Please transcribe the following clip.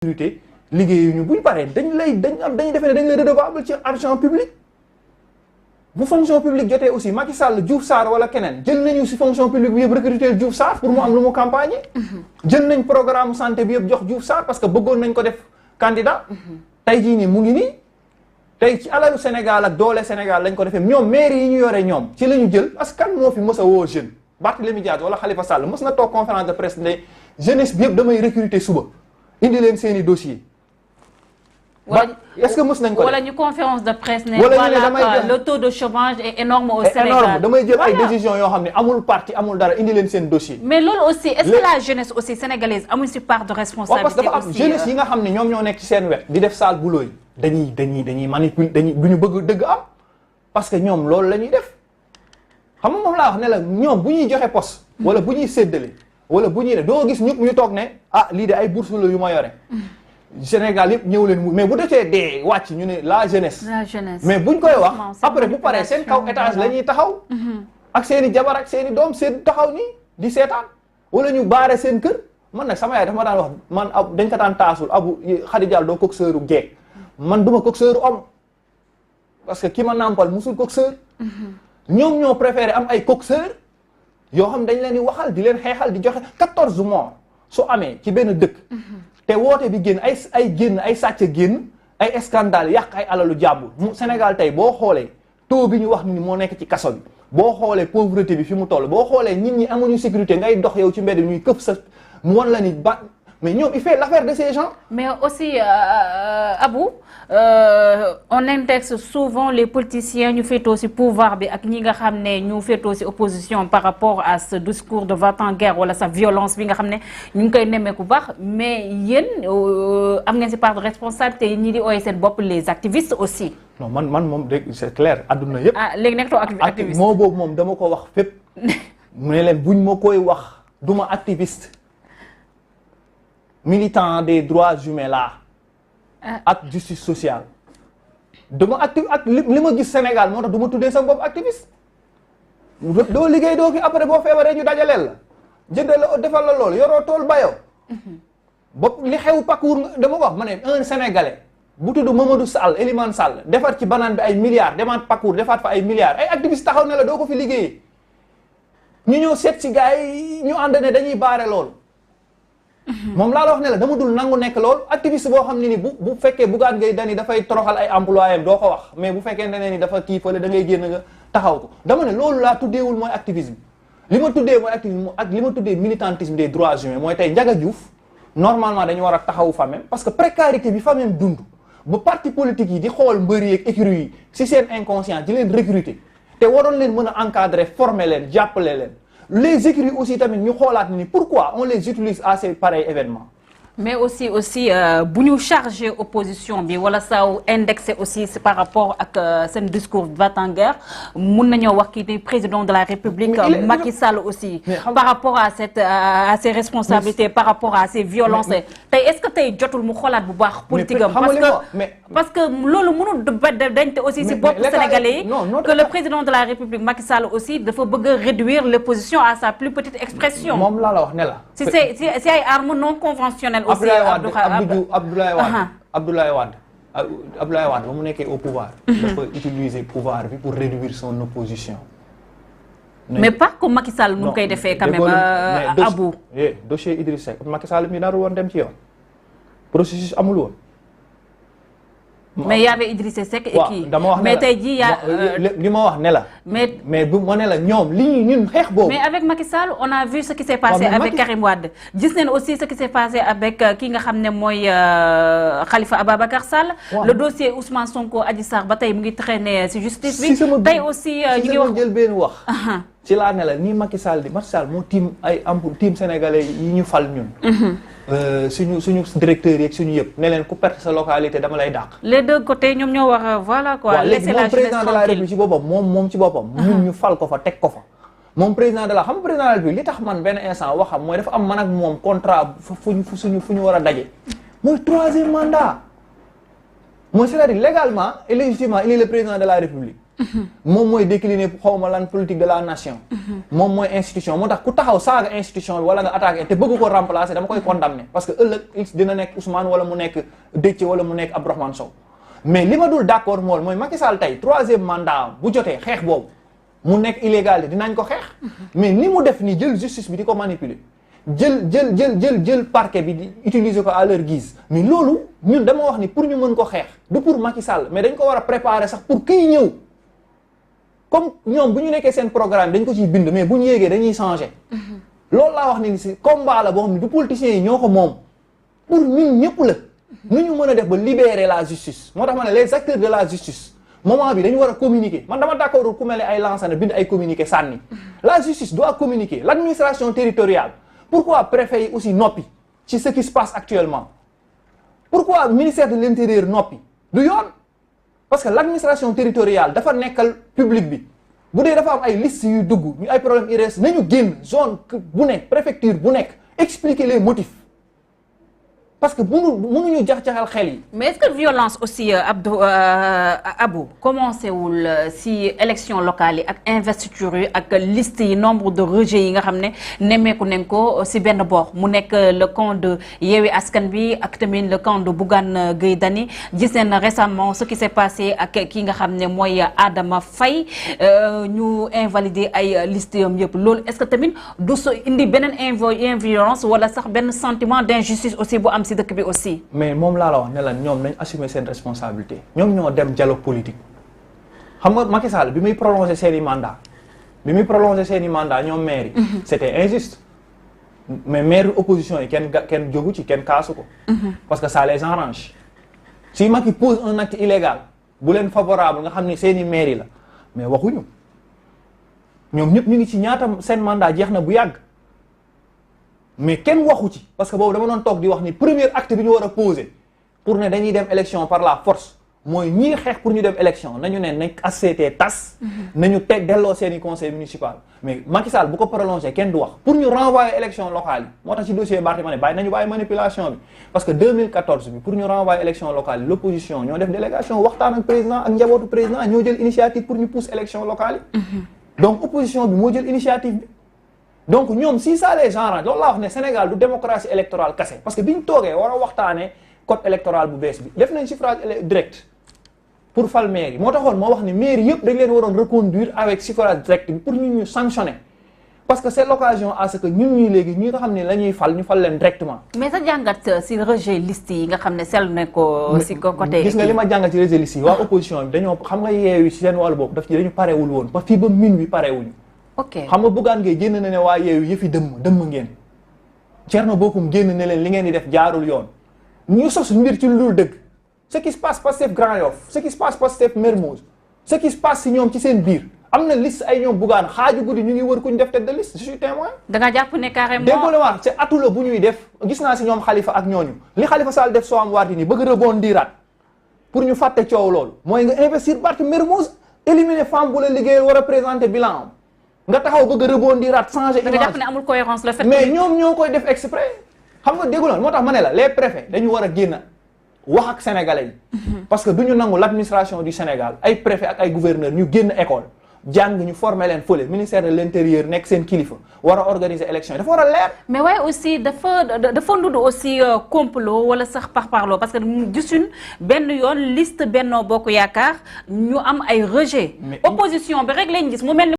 recruter liggéeyuñu buñ paree dañuy defe ne dañ lay redevable ci argent public. bu fonction publique jotee aussi Macky Sall Diouf Sarr wala keneen jël nañu si fonction publique bi yëpp recruter Diouf Sarr pour mu am lu mu campagne. jël nañ programme santé bi yëpp jox Diouf Sarr parce que bëggoon nañ ko def candidat. tey jii nii mu ngi nii. tey ci alalu Sénégal ak doole Sénégal lañ ko defee ñoom maire yi ñu yore ñoom ci la ñu jël parce que kan moo fi mës a woo jeune Barthélémy Dias wala Khalifa Sall mës na toog conférence de presse ne jeunesse bi yëpp damay recruter suba indi leen seen i dossiers. est-ce que mës nañ ko wala ñu conférence de presse ne voilà le taux de chômage est énorme au Sénégal. énorme damay jël ay décisions yoo xam ne amul parti amul dara indi leen seen dossier. mais loolu aussi est-ce que la jeunesse aussi sénégalaise amul si part de responsabilité parce que dafa am jeunesse yi nga xam ne ñoom ñoo nekk ci seen wet di def sale boulot yi dañuy manipuler duñu bëgg dëgg am parce que ñoom loolu la ñuy def xam nga moom laa wax ne la ñoom bu ñuy joxe poste wala bu ñuy séddale wala bu ñuy def doo gis ñëpp ñu toog ne lii de ay bourse la yu ma yore Sénégal yëpp ñëw leen mais bu defee dee wàcc ñu ne la jeunesse mais buñ koy wax après bu paree seen kaw étage la ñuy taxaw ak seen i jabar ak seen i doom seen taxaw nii di seetaan wala ñu baare seen kër man nag sama yaay dafa ma daan wax man dañ ko daan taasul abu Khady Diallo doo coxeuru geek man duma coxeuru homme parce que ki ma nàmpal musul coxeur ñoom ñoo préféré am ay coxeur yoo xam dañ leen di waxal di leen xeexal di joxe 14 mois su amee ci benn dëkk te woote bi génn ay sàcc génn ay scandale yàq ay alalu jàmbur mu Sénégal tey boo xoolee taux bi ñu wax ni moo nekk ci kaso bi boo xoolee pauvreté bi fi mu toll boo xoolee nit ñi amuñu sécurité ngay dox yow ci mbedd ñuy këf sa mu wan la ni ba mais ñoom il fait l'affaire de ces gens. mais aussi Abou on indexe souvent les politiciens ñu féetoo ci pouvoir bi ak ñi nga xam ne ñu féetoo ci opposition par rapport à ce discours de va-t-en-guerre wala sa violence bi nga xam ne ñu ngi koy nemmeeku baax mais yéen am ngeen ci part de responsabilité ñi di ooy seen bopp les activistes aussi. non man moom dégg c'est clair adduna yëpp. léegi nekk too activiste moo boobu moom dama ko wax fépp. mu ne leen buñ ma koy wax duma activiste. militant des droits humains là ak justice sociale dama active ak li ma gis Sénégal moo tax du ma tuddee sama bopp activiste doo liggéey doo ki après boo feebaree ñu dajaleel la jëndal la defal la loolu yoroo tool bayoo bopp li xew parcours dama wax ma ne un Sénégalais bu tudd Mamadou Sall Elimane Sall defar ci banaan bi ay milliards demaat parcours defaat fa ay milliards ay activiste taxaw ne la doo ko fi liggéeyee ñu ñëw seet si gars yi ñu ànd ne dañuy baare loolu moom laa la wax ne la dama dul nangu nekk loolu activiste boo xam ne ni bu fekkee Bougane Gueye Dany dafay toroxal ay employés am doo ko wax mais bu fekkee ne ni dafa kii fële da ngay génn nga taxaw ko dama ne loolu laa tuddeewul mooy activisme li ma tuddee mooy activisme ak li ma tuddee militantisme des droits humains mooy tey Ndiaga Diouf normalement dañu war a taxawu famem parce que précarité bi famem dund ba parti politique yi di xool mbër yi ak écurie yi si seen inconscient di leen recruter te waroon leen mën a encadrer former leen jàppale leen les écrits aussi tamit ñu xoolaat ni pourquoi on les utilise à ces pareils événements. mais aussi bu ñu chargé opposition bi wala saw indexé aussi par rapport ak seen discours va-t-en-guerre mun nañoo wax kii ni président de la République Macky Sall aussi par rapport à ses responsabilités par rapport à ces violences tey est-ce que tey jotul mu xoolaat bu baax politique am parce que loolu mënul dañ te aussi si bopp sénégalais yi que le président de la République Macky Sall aussi dafa bëgg a réduire l'opposition à sa plus petite expression moom laa la wax ne la si ay armes non conventionnelles Abdoulaye Wade ba mu nekkee au pouvoir dafa utiliser pouvoir bi pour réduire son opposition mais pas comme Macky Sall nu koy defee quand même Abou dossier Idriss Seck Macky Sall mi naru woon dem ci yoon processus amul woon mais y avait Idrissa Seck et kii dama wax mais tey jii li ma wax ne la mais bu ma ne la ñoom li ñun xeex boobu mais avec Macky Sall on a vu ce qui s'est passé avec Karim Wade gis nañ aussi ce qui s'est passé avec ki nga xam ne mooy Khalifa Ababacar Sall le dossier Ousmane Sonko Adji Sarr ba tey mu ngi traîner ci justice bi tey aussi ñu ngi wax jël benn wax ci laa ne la nii Macky Sall moo tiim ay tiim sénégalais yi ñu fal ñun suñu directeurs yeeg suñu yëpp ne leen ku perte sa localité dama lay dàq. les deux côtés ñoom ñoo wax voilà quoi. laisser la jeunesse tranquille président de la République ci boppam moom ci boppam. ñun ñu fal ko fa teg ko fa. moom président de la xam président de la République li tax man benn instant waxam mooy dafa am man ak moom contrat fu ñu war a daje. mooy 3e mandat. mooy c'est-à-dire légalement et légitimement il est le président de la République moom mooy décliner xawma lan politique de la nation. moom mooy institution moo tax ku taxaw saaga institution bi wala nga attaqué te bëgg ko remplacer dama koy condamner parce que ëllëg dina nekk Ousmane wala mu nekk Déthié wala mu nekk Abdourahmane Sow mais li ma dul d'accord mooy Macky Sall tey 3e mandat bu jotee xeex boobu mu nekk illégal dinañ ko xeex mais ni mu def nii jël justice bi di ko manipuler jël parquet bi di utiliser ko à leur guise mais loolu ñun dama wax ni pour ñu mën ko xeex du pour Macky Sall mais dañ ko war a préparer sax pour kiy ñëw comme ñoom bu ñu nekkee seen programme dañ ko ciy bind mais bu ñu yéegee dañuy changer loolu laa wax ni si combat la boo xam ne du politiciens yi ñoo ko moom pour ñun ñëpp la nu ñu mën a def ba libérer la justice moo tax ma ne les acteurs de la justice moment bi dañu war a communiquer man dama d'accord ku mel ne ay Lansana bind ay communiqué sànni la justice doit communiquer l'administration territoriale pourquoi préfet yi aussi noppi ci ce qui se passe actuellement pourquoi ministère de l'intérieur noppi du yoon parce que l'administration territoriale dafa nekkal public bi bu dee dafa am ay liste yu dugg ñu ay problème IRS nañu génn zone bu nekk préfecture bu nekk expliquer les motifs parce que mënuñu jax-jaxal xel yi. mais est-ce que violence aussi Abou commencé wul si élection locale yi ak investiture yi ak liste yi nombre de rejets yi nga xam ne nemmeeku nañ ko si benn boor mu nekk le camp de Yewwi Askan Wi ak tamit le camp de Bougane Gueye Dany gis nañ récemment ce qui s'est passé ak ki nga xam ne mooy Adama Faye ñu invalider ay listes yam yëpp loolu est-ce que tamit du so indi beneen inviolence wala sax benn sentiment d'injustice aussi bu am si dëkk bi aussi. mais moom laa la wax ne la ñoom nañ assumer seen responsabilité ñoom ñoo dem dialogue politique xam nga Macky Sall bi muy prolonger seen i mandat ñoom maire yi c'était injuste mais maire opposition yi kenn jógu ci kenn kaasu ko parce que ça les arrange si Macky pose un acte illégal bu leen favorable nga xam ni seen i maire yi la mais waxuñu ñoom ñëpp ñu ngi ci ñaata seen mandat jeex na bu yàgg mais kenn waxu ci parce que boobu dama doon toog di wax ni premier acte bi ñu war a poser pour ne dañuy dem élection par la force mooy ñii xeex pour ñu dem élection nañu ne nañ ACT tas nañu teg delloo seeni conseil municipal mais Macky Sall bu ko prolongé kenn du wax pour ñu renvoyer élection locale yi moo tax ci dossier Barthélémy nañu bàyyi manipulation bi parce que 2014 bi pour ñu renvoyer élection locale yi l'opposition ñoo def délégation waxtaan ak président ak njabootu président ñoo jël initiative pour ñu pousse élection locale yi donc opposition bi moo jël initiative bi donc ñoom si ça les arrange loolu laa wax ne Sénégal du démocratie électorale kese parce que bi ñu toogee war a waxtaanee code électoral bu bees bi def nañ suffrage direct pour fal maire yi moo taxoon moo wax ni maire yëpp dañ leen waroon reconduire avec suffrage direct bi pour ñu sanctionner parce que c'est l'occasion à ce que ñun ñii léegi ñi nga xam ne la ñuy fal ñu fal leen directement. mais sa jàngat si rejet liste yi nga xam ne seetlu nañ ko si côté. gis nga li ma jàngat ci rejet liste yi waa opposition bi dañoo xam nga Yewwi ci seen wàllu bopp daf ci dañu parewul woon ba fii ba minuit parewuñu. ok xam nga Bougane Gueye génn na ne waa Yewwi yëfi dëmm ngeen Thierno Bocoum génn ne leen li ngeen di def jaarul yoon ñu sos mbir ci lu dul dëgg ce qui se passe Pastef Grand Yoff ce qui se passe Pastef Mermoz ce qui se passe si ñoom ci seen biir am na liste ay ñoom Bougane xaaju guddi ñu ngi wër ku ñu def tête de liste je suis témoin. da nga jàpp ne carrément déggoo la wax c'est atula bu ñuy def gis naa si ñoom Khalifa ak ñooñu li Khalifa Sall def soo am waati nii bëgg rebondiraat pour ñu fàtte coow loolu mooy nga investir Barth Mermoz éliminer femme bu la liggéeyal war a présenter bilan am nga taxaw bëgg a rebondiraat changer image. da nga jàpp ne amul cohérence le fait mais ñoom ñoo koy def exprès xam nga déggu loolu moo tax ma ne la les préfets dañu war a génn wax ak sénégalais yi. parce que du ñu nangu l'administration du Sénégal ay préfet ak ay gouverneur ñu génn école jàng ñu former leen fële ministère de l'intérieur nekk seen kilifa war a organiser élection yi dafa war a leer. mais waaye aussi dafa ndudd aussi complot wala sax parparloo parce que gisuñ benn yoon liste Benno Bokk Yaakaar ñu am ay rejet opposition bi rek lañ gis mu mel ni